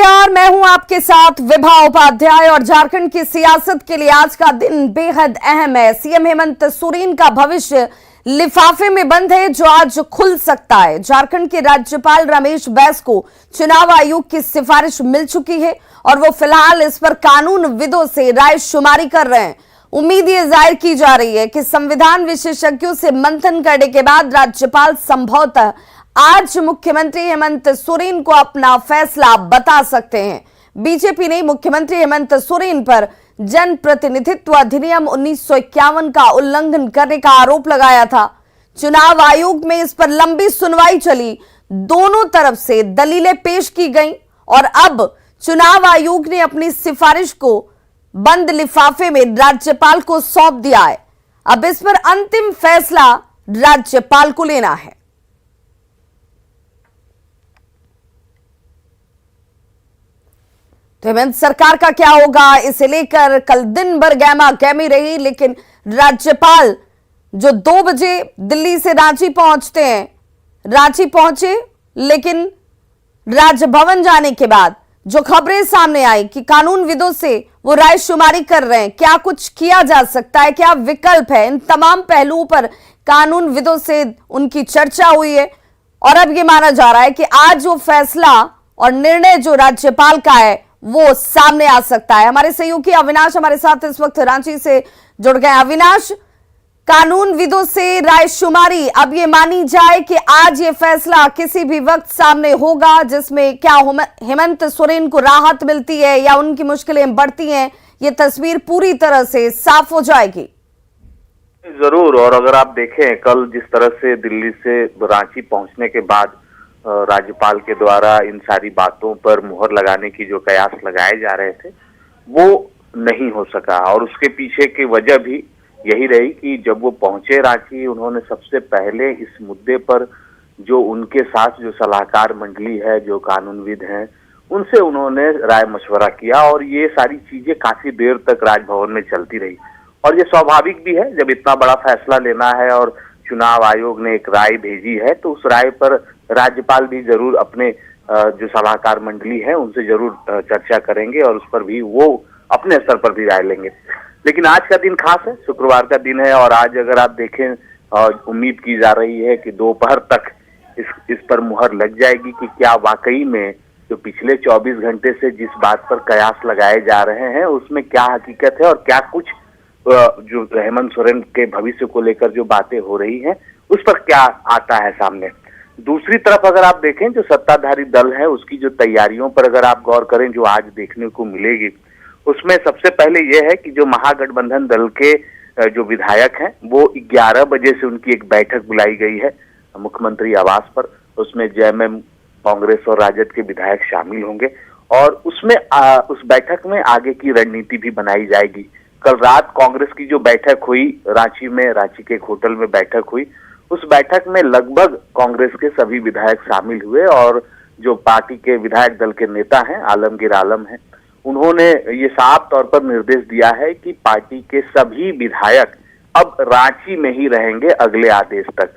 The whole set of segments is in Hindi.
नमस्कार, मैं हूं आपके साथ विभा उपाध्याय और झारखंड की सियासत के लिए आज का दिन बेहद अहम है। सीएम हेमंत सोरेन का भविष्य लिफाफे में बंद है जो आज खुल सकता है। झारखंड के राज्यपाल रमेश बैस को चुनाव आयोग की सिफारिश मिल चुकी है और वो फिलहाल इस पर कानूनविदों से राय शुमारी कर रहे हैं। उम्मीद ये जाहिर की जा रही है कि संविधान विशेषज्ञों से मंथन करने के बाद राज्यपाल संभवतः आज मुख्यमंत्री हेमंत सोरेन को अपना फैसला बता सकते हैं। बीजेपी ने मुख्यमंत्री हेमंत सोरेन पर जनप्रतिनिधित्व अधिनियम 1951 का उल्लंघन करने का आरोप लगाया था। चुनाव आयोग में इस पर लंबी सुनवाई चली, दोनों तरफ से दलीलें पेश की गईं और अब चुनाव आयोग ने अपनी सिफारिश को बंद लिफाफे में राज्यपाल को सौंप दिया है। अब इस पर अंतिम फैसला राज्यपाल को लेना है। तो हेमंत सरकार का क्या होगा, इसे लेकर कल दिन भर गहमा गहमी रही, लेकिन राज्यपाल जो 2 बजे दिल्ली से रांची पहुंचते हैं, रांची पहुंचे, लेकिन राजभवन जाने के बाद जो खबरें सामने आई कि कानूनविदों से वो राय शुमारी कर रहे हैं, क्या कुछ किया जा सकता है, क्या विकल्प है, इन तमाम पहलुओं पर कानूनविदों से उनकी चर्चा हुई है और अब ये माना जा रहा है कि आज वो फैसला और निर्णय जो राज्यपाल का है वो सामने आ सकता है। हमारे सहयोगी अविनाश हमारे साथ इस वक्त रांची से जुड़ गए। अविनाश, कानूनविदों से राय शुमारी, अब ये मानी जाए कि आज ये फैसला किसी भी वक्त सामने होगा जिसमें क्या हेमंत सोरेन को राहत मिलती है या उनकी मुश्किलें बढ़ती हैं, ये तस्वीर पूरी तरह से साफ हो जाएगी। जरूर, और अगर आप देखें कल जिस तरह से दिल्ली से रांची पहुंचने के बाद राज्यपाल के द्वारा इन सारी बातों पर मुहर लगाने की जो कयास लगाए जा रहे थे वो नहीं हो सका, और उसके पीछे की वजह भी यही रही कि जब वो पहुंचे रांची, उन्होंने सबसे पहले इस मुद्दे पर जो उनके साथ जो सलाहकार मंडली है, जो कानूनविद हैं, उनसे उन्होंने राय मशवरा किया और ये सारी चीजें काफी देर तक राजभवन में चलती रही। और ये स्वाभाविक भी है, जब इतना बड़ा फैसला लेना है और चुनाव आयोग ने एक राय भेजी है तो उस राय पर राज्यपाल भी जरूर अपने जो सलाहकार मंडली है उनसे जरूर चर्चा करेंगे और उस पर भी वो अपने स्तर पर भी राय लेंगे। लेकिन आज का दिन खास है, शुक्रवार का दिन है और आज अगर आप देखें उम्मीद की जा रही है कि दोपहर तक इस पर मुहर लग जाएगी कि क्या वाकई में जो पिछले 24 घंटे से जिस बात पर कयास लगाए जा रहे हैं उसमें क्या हकीकत है और क्या कुछ जो हेमंत सोरेन के भविष्य को लेकर जो बातें हो रही हैं उस पर क्या आता है सामने। दूसरी तरफ अगर आप देखें जो सत्ताधारी दल है उसकी जो तैयारियों पर अगर आप गौर करें जो आज देखने को मिलेगी, उसमें सबसे पहले यह है कि जो महागठबंधन दल के जो विधायक हैं वो 11 बजे से उनकी एक बैठक बुलाई गई है मुख्यमंत्री आवास पर। उसमें जेएमएम, कांग्रेस और राजद के विधायक शामिल होंगे और उसमें उस बैठक में आगे की रणनीति भी बनाई जाएगी। कल रात कांग्रेस की जो बैठक हुई रांची में, रांची के एक होटल में बैठक हुई, उस बैठक में लगभग कांग्रेस के सभी विधायक शामिल हुए और जो पार्टी के विधायक दल के नेता हैं, आलमगीर आलम हैं, उन्होंने ये साफ तौर पर निर्देश दिया है कि पार्टी के सभी विधायक अब रांची में ही रहेंगे अगले आदेश तक।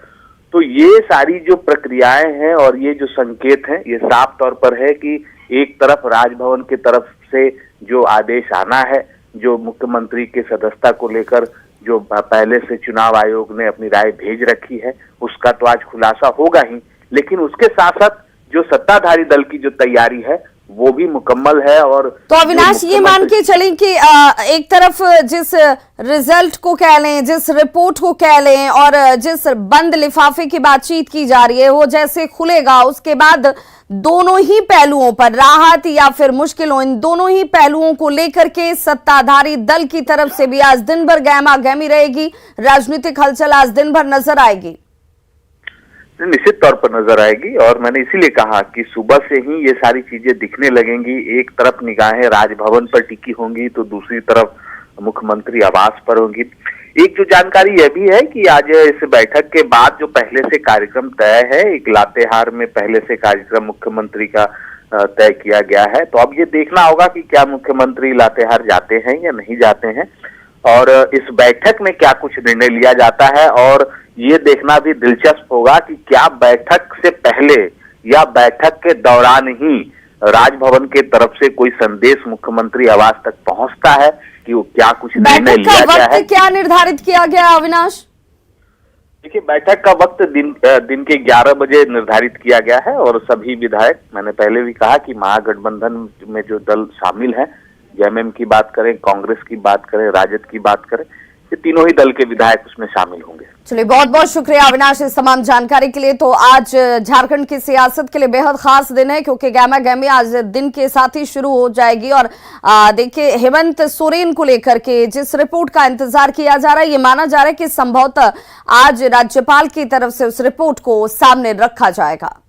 तो ये सारी जो प्रक्रियाएं हैं और ये जो संकेत हैं, ये साफ तौर पर है कि एक तरफ राजभवन की तरफ से जो आदेश आना है, जो मुख्यमंत्री के सदस्यता को लेकर जो पहले से चुनाव आयोग ने अपनी राय भेज रखी है उसका तो आज खुलासा होगा ही, लेकिन उसके साथ साथ जो सत्ताधारी दल की जो तैयारी है वो भी मुकम्मल है। और तो अविनाश ये मान के चलें कि एक तरफ जिस रिजल्ट को कह लें, जिस रिपोर्ट को कह लें और जिस बंद लिफाफे की बातचीत की जा रही है वो जैसे खुलेगा उसके बाद दोनों ही पहलुओं पर राहत या फिर मुश्किलों, इन दोनों ही पहलुओं को लेकर के सत्ताधारी दल की तरफ से भी आज दिन भर गहमा गहमी रहेगी, राजनीतिक हलचल आज दिन भर नजर आएगी। निश्चित तौर पर नजर आएगी और मैंने इसीलिए कहा कि सुबह से ही ये सारी चीजें दिखने लगेंगी। एक तरफ निगाहें राजभवन पर टिकी होंगी तो दूसरी तरफ मुख्यमंत्री आवास पर होंगी। एक जो जानकारी यह भी है कि आज इस बैठक के बाद जो पहले से कार्यक्रम तय है, एक लातेहार में पहले से कार्यक्रम मुख्यमंत्री का तय किया गया है, तो अब ये देखना होगा कि क्या मुख्यमंत्री लातेहार जाते हैं या नहीं जाते हैं और इस बैठक में क्या कुछ निर्णय लिया जाता है। और ये देखना भी दिलचस्प होगा कि क्या बैठक से पहले या बैठक के दौरान ही राजभवन के तरफ से कोई संदेश मुख्यमंत्री आवास तक पहुंचता है कि वो क्या कुछ निर्णय बैठक लिया का गया है। वक्त क्या निर्धारित किया गया अविनाश? देखिए, बैठक का वक्त दिन के 11 बजे निर्धारित किया गया है और सभी विधायक, मैंने पहले भी कहा कि महागठबंधन में जो दल शामिल हैं, जेएमएम की बात करें, कांग्रेस की बात करें, राजद की बात करें, ये तीनों ही दल के विधायक उसमें शामिल होंगे। चलिए, बहुत बहुत शुक्रिया अविनाश इस तमाम जानकारी के लिए। तो आज झारखंड की सियासत के लिए बेहद खास दिन है क्योंकि गहमा गहमी आज दिन के साथ ही शुरू हो जाएगी। और देखिए, हेमंत सोरेन को लेकर के जिस रिपोर्ट का इंतजार किया जा रहा है, ये माना जा रहा है कि संभवतः आज राज्यपाल की तरफ से उस रिपोर्ट को सामने रखा जाएगा।